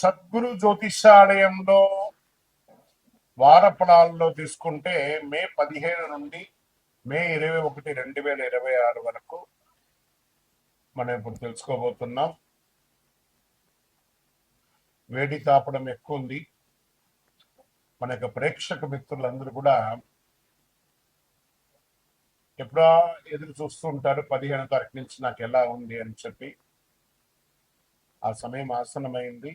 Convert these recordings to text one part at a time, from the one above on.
సద్గురు జ్యోతిషాలయంలో వారఫలాల్లో తీసుకుంటే మే 15 నుండి మే 21, 2026 వరకు మనం ఇప్పుడు తెలుసుకోబోతున్నాం. వేడి తాపడం ఎక్కువ ఉంది. మన యొక్క ప్రేక్షక మిత్రులందరూ కూడా ఎప్పుడో ఎదురు చూస్తూ ఉంటారు 15వ తారీఖు నుంచి నాకు ఎలా ఉంది అని చెప్పి. ఆ సమయం ఆసన్నమైంది.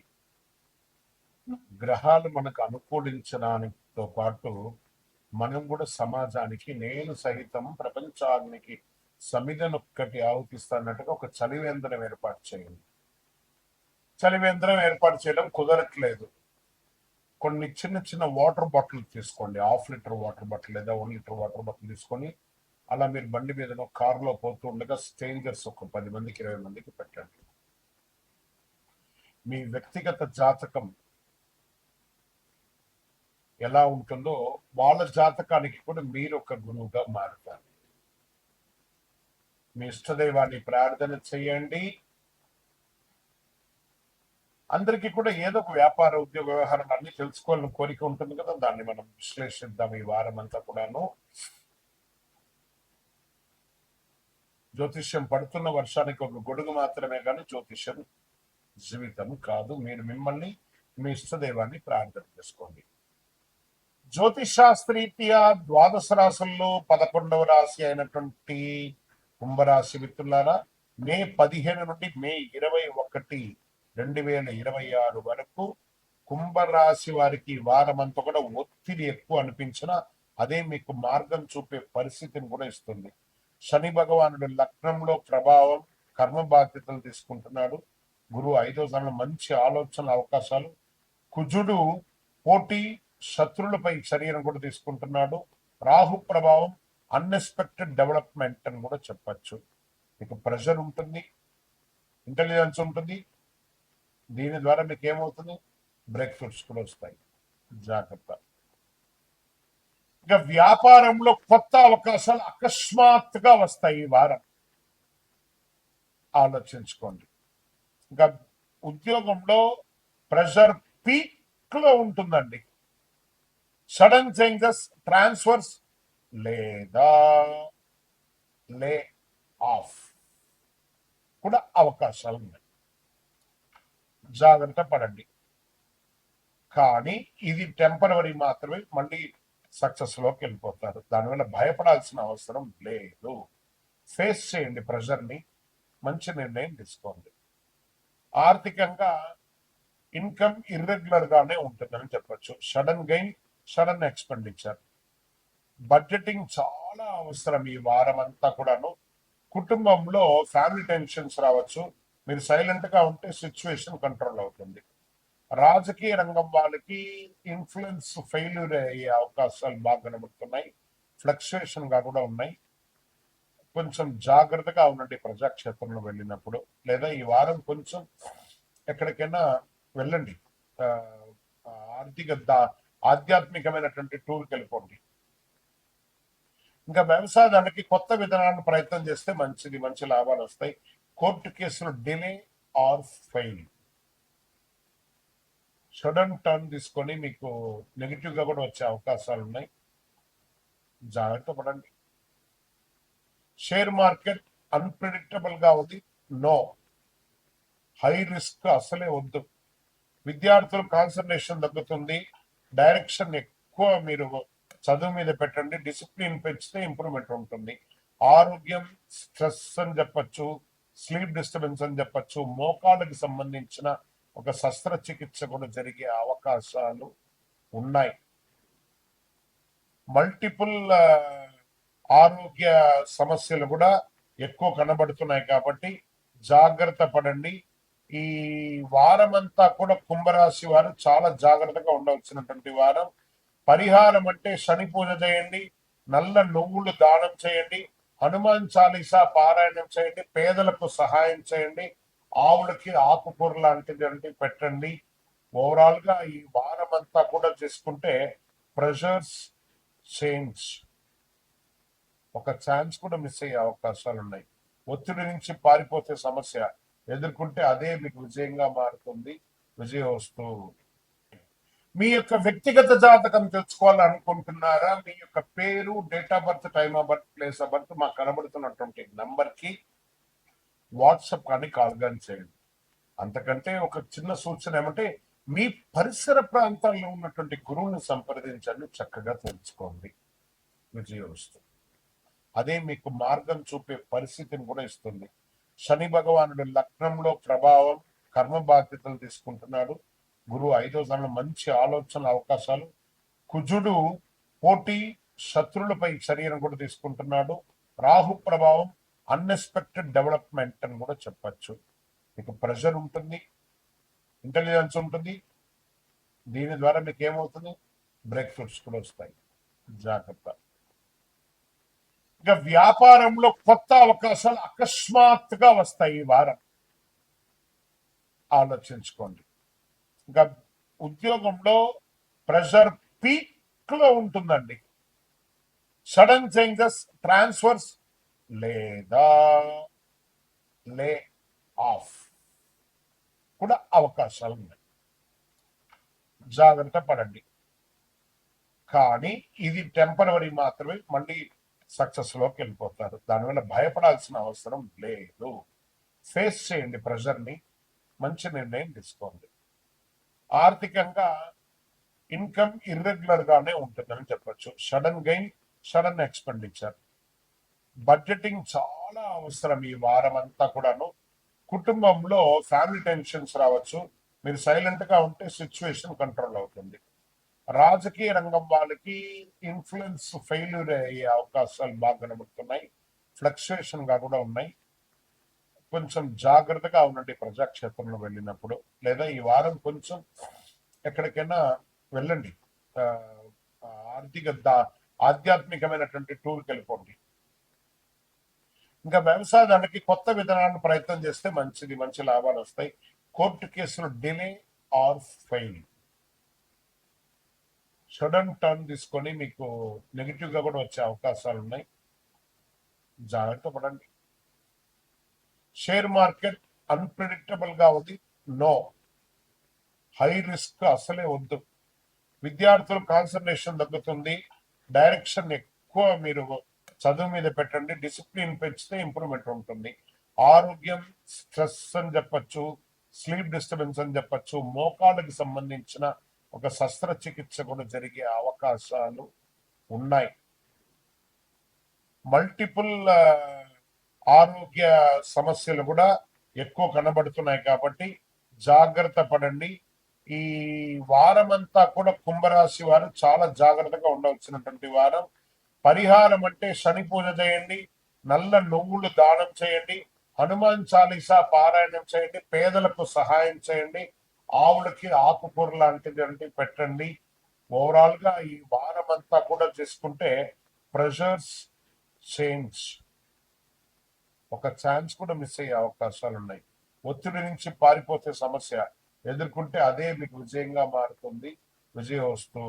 గ్రహాలు మనకు అనుకూలించడానితో పాటు మనం కూడా సమాజానికి నేను సహితం ప్రపంచానికి సమిధనొక్కటి ఆవుతిస్తానట్టుగా ఒక చలివేంద్రం ఏర్పాటు చేయండి. చలివేంద్రం ఏర్పాటు చేయడం కుదరట్లేదు. కొన్ని చిన్న చిన్న వాటర్ బాటిల్ తీసుకోండి. 1/2 లీటర్ వాటర్ బాటిల్ లేదా 1 లీటర్ వాటర్ బాటిల్ తీసుకొని అలా మీరు బండి మీదనో కారులో పోతూ ఉండగా స్ట్రేంజర్స్ ఒక 10 మందికి 20 మందికి పెట్టండి. మీ వ్యక్తిగత జాతకం ఎలా ఉంటుందో వాళ్ళ జాతకానికి కూడా మీరు ఒక గురువుగా మారుతారు. మీ ఇష్టదైవాన్ని ప్రార్థన చేయండి. అందరికీ కూడా ఏదో ఒక వ్యాపార ఉద్యోగ వ్యవహారాలు అన్ని తెలుసుకోవాలని కోరిక ఉంటుంది కదా, దాన్ని మనం విశ్లేషిద్దాం ఈ వారం అంతా కూడాను. జ్యోతిష్యం పడుతున్న వర్షానికి ఒక గొడుగు మాత్రమే కానీ జ్యోతిష్యం జీవితం కాదు. మీరు మిమ్మల్ని మీ ఇష్టదైవాన్ని ప్రార్థన చేసుకోండి. జ్యోతిషాస్త్రీత్యా ద్వాదశ రాశుల్లో 11వ రాశి అయినటువంటి కుంభరాశి మిత్రులారా, మే 15 నుండి మే 21, 2026 వరకు కుంభరాశి వారికి వారమంతా కూడా ఒత్తిడి ఎక్కువ అనిపించిన అదే మీకు మార్గం చూపే పరిస్థితిని కూడా ఇస్తుంది. శని భగవానుడు లగ్నంలో ప్రభావం, కర్మ బాధ్యతలు తీసుకుంటున్నాడు. గురువు 5వ స్థానంలో మంచి ఆలోచనల అవకాశాలు. కుజుడు పోటీ శత్రులపై చర్యను కూడా తీసుకుంటున్నాడు. రాహు ప్రభావం అన్ఎక్స్పెక్టెడ్ డెవలప్మెంట్ అని కూడా చెప్పచ్చు. మీకు ప్రెషర్ ఉంటుంది, ఇంటెలిజెన్స్ ఉంటుంది. దీని ద్వారా మీకు ఏమవుతుంది, బ్రేక్ త్రూస్ కూడా వస్తాయి. జాగ్రత్త. ఇక వ్యాపారంలో కొత్త అవకాశాలు అకస్మాత్తుగా వస్తాయి ఈ వారం, ఆలోచించుకోండి. ఇంకా ఉద్యోగంలో ప్రెషర్ పీక్ లో ఉంటుందండి. సడన్ చేంజెస్, ట్రాన్స్ఫర్స్ లేదా లే ఆఫ్ కూడా అవకాశాలు ఉన్నాయి. జాగ్రత్త పడండి. కానీ ఇది టెంపరవరీ మాత్రమే, మళ్ళీ సక్సెస్ లోకి వెళ్ళిపోతారు. దానివల్ల భయపడాల్సిన అవసరం లేదు. ఫేస్ చేయండి ప్రెషర్ని, మంచి నిర్ణయం తీసుకోండి. ఆర్థికంగా ఇన్కమ్ ఇర్రెగ్యులర్ గానే ఉంటుందని చెప్పచ్చు. Sudden gain, sudden expenditure. Budgeting చాలా అవసరం ఈ వారం అంతా కూడాను. కుటుంబంలో ఫ్యామిలీ టెన్షన్స్ రావచ్చు. మీరు సైలెంట్ గా ఉంటే సిచ్యువేషన్ కంట్రోల్ అవుతుంది. రాజకీయ రంగం వాళ్ళకి ఇన్ఫ్లుయెన్స్ ఫెయిల్యూర్ అయ్యే అవకాశాలు బాగా కనబడుతున్నాయి. ఫ్లక్చుయేషన్ గా కూడా ఉన్నాయి. కొంచెం జాగ్రత్తగా ఉండండి ప్రజాక్షేత్రంలో వెళ్ళినప్పుడు, లేదా ఈ వారం కొంచెం ఎక్కడికైనా వెళ్ళండి. ఆధ్యాత్మికమైనటువంటి టూర్కి వెళ్ళిపోండి. ఇంకా వ్యవసాయానికి కొత్త విధానాన్ని ప్రయత్నం చేస్తే మంచిది, మంచి లాభాలు వస్తాయి. కోర్టు కేసులు delay or fail. Sudden turn తీసుకొని మీకు నెగిటివ్ గా కూడా వచ్చే అవకాశాలు ఉన్నాయి. జాగ్రత్త పడండి. షేర్ మార్కెట్ అన్ప్రెడిక్టబుల్ గా ఉంది. నో, హై రిస్క్ అసలే వద్దు. విద్యార్థులు కాన్సన్ట్రేషన్ తగ్గుతుంది. డైరెక్షన్ ఎక్కువ మీరు చదువు మీద పెట్టండి. డిసిప్లిన్ పెంచితే ఇంప్రూవ్మెంట్ ఉంటుంది. ఆరోగ్యం స్ట్రెస్ అని చెప్పచ్చు, స్లీప్ డిస్టర్బెన్స్ అని చెప్పచ్చు. మోకాళ్ళకి సంబంధించిన ఒక శస్త్రచికిత్స కూడా జరిగే అవకాశాలు ఉన్నాయి. మల్టిపుల్ ఆరోగ్య సమస్యలు కూడా ఎక్కువ కనబడుతున్నాయి కాబట్టి జాగ్రత్త పడండి. ఈ వారమంతా కూడా కుంభరాశి వారు చాలా జాగ్రత్తగా ఉండవలసినటువంటి వారం. పరిహారం అంటే శని పూజ చేయండి, నల్ల నువ్వులు దానం చేయండి, హనుమాన్ చాలీసా పారాయణం చేయండి, పేదలకు సహాయం చేయండి, ఆవులకి ఆకుకూర లాంటిది పెట్టండి. ఓవరాల్ గా ఈ వారం అంతా కూడా చేసుకుంటే ప్రెషర్స్ చేంజ్, ఒక ఛాన్స్ కూడా మిస్ అయ్యే అవకాశాలు ఉన్నాయి. ఒత్తిడి నుంచి పారిపోతే సమస్య ఎదుర్కొంటే అదే మీకు విజయంగా మారుతుంది. విజయోస్తు. మీ యొక్క వ్యక్తిగత జాతకం తెలుసుకోవాలనుకుంటున్నారా? మీ యొక్క పేరు, date of birth, time of birth, place of birth మాకు కనబడుతున్నటువంటి నంబర్ కి వాట్సాప్ కానీ కాల్ కానీ చేయండి. అంతకంటే ఒక చిన్న సూచన ఏమంటే, మీ పరిసర ప్రాంతాల్లో ఉన్నటువంటి గురువుని సంప్రదించండి, చక్కగా తెలుసుకోండి. విజయోస్తు. అదే మీకు మార్గం చూపే పరిస్థితిని కూడా ఇస్తుంది. శని భగవానుడు లగ్నంలో ప్రభావం, కర్మ బాధ్యతలు తీసుకుంటున్నాడు. గురువు 5వ స్థానంలో మంచి ఆలోచన అవకాశాలు. కుజుడు పోటీ, శత్రులపై చర్యను కూడా తీసుకుంటున్నాడు. రాహు ప్రభావం, అన్ఎక్స్పెక్టెడ్ డెవలప్మెంట్ అని కూడా చెప్పచ్చు. మీకు ప్రెషర్ ఉంటుంది, ఇంటెలిజెన్స్ ఉంటుంది. దీని ద్వారా మీకు ఏమవుతుంది? బ్రేక్ త్రూస్ కూడా వస్తాయి. జాగ్రత్త. ఇక వ్యాపారంలో కొత్త అవకాశాలు అకస్మాత్తుగా వస్తాయి ఈ వారం, ఆలోచించుకోండి. ఇంకా ఉద్యోగంలో ప్రెషర్ పీక్ లో ఉంటుందండి. సడన్ చేంజెస్, ట్రాన్స్ఫర్స్ లేదా లే ఆఫ్ కూడా అవకాశాలు ఉన్నాయి. జాగ్రత్త పడండి. కానీ ఇది టెంపరవరీ మాత్రమే, మళ్ళీ సక్సెస్ లోకి వెళ్ళిపోతారు. దానివల్ల భయపడాల్సిన అవసరం లేదు. ఫేస్ చేయండి ప్రెషర్ని, మంచి నిర్ణయం తీసుకోండి. ఆర్థికంగా ఇన్కమ్ ఇర్రెగ్యులర్ గానే ఉంటుందని చెప్పొచ్చు. Sudden gain, sudden expenditure. Budgeting చాలా అవసరం ఈ వారం అంతా కూడాను. కుటుంబంలో ఫ్యామిలీ టెన్షన్స్ రావచ్చు. మీరు సైలెంట్ గా ఉంటే సిచ్యువేషన్ కంట్రోల్ అవుతుంది. రాజకీయ రంగం వాళ్ళకి ఇన్ఫ్లుయెన్స్ ఫెయిల్యూర్ అయ్యే అవకాశాలు బాగా కనబడుతున్నాయి. ఫ్లక్చుయేషన్ గా కూడా ఉన్నాయి. కొంచెం జాగ్రత్తగా ఉండండి ప్రజాక్షేత్రంలో వెళ్ళినప్పుడు, లేదా ఈ వారం కొంచెం ఎక్కడికైనా వెళ్ళండి. ఆధ్యాత్మికమైనటువంటి టూర్కి వెళ్ళిపోండి. ఇంకా వ్యవసాయానికి కొత్త విధానాలను ప్రయత్నం చేస్తే మంచిది, మంచి లాభాలు వస్తాయి. కోర్టు కేసులు delay or fail. Sudden turn తీసుకొని మీకు నెగిటివ్ గా కూడా వచ్చే అవకాశాలు ఉన్నాయి. జాగ్రత్త పడండి. షేర్ మార్కెట్ అన్ప్రెడిక్టబుల్ గా ఉంది. నో, హై రిస్క్ అసలే వద్దు. విద్యార్థులు కాన్సన్ట్రేషన్ తగ్గుతుంది. డైరెక్షన్ ఎక్కువ మీరు చదువు మీద పెట్టండి. డిసిప్లిన్ పెంచితే ఇంప్రూవ్మెంట్ ఉంటుంది. ఆరోగ్యం స్ట్రెస్ అని చెప్పచ్చు, స్లీప్ డిస్టర్బెన్స్ అని చెప్పచ్చు. మోకాళ్ళకి సంబంధించిన ఒక శస్త్రచికిత్స కూడా జరిగే అవకాశాలు ఉన్నాయి. మల్టిపుల్ ఆరోగ్య సమస్యలు కూడా ఎక్కువ కనబడుతున్నాయి కాబట్టి జాగ్రత్త పడండి. ఈ వారం అంతా కూడా కుంభరాశి వారు చాలా జాగ్రత్తగా ఉండవలసినటువంటి వారం. పరిహారం అంటే శని పూజ చేయండి, నల్ల నువ్వులు దానం చేయండి, హనుమాన్ చాలీసా పారాయణం చేయండి, పేదలకు సహాయం చేయండి, ఆవులకి ఆకుకూర లాంటిది పెట్టండి. ఓవరాల్ గా ఈ వారం అంతా కూడా చేసుకుంటే ప్రెషర్స్ చేంజ్, ఒక ఛాన్స్ కూడా మిస్ అయ్యే అవకాశాలు ఉన్నాయి. ఒత్తిడి నుంచి పారిపోతే సమస్య ఎదుర్కొంటే అదే మీకు విజయంగా మారుతుంది. విజయోస్తు.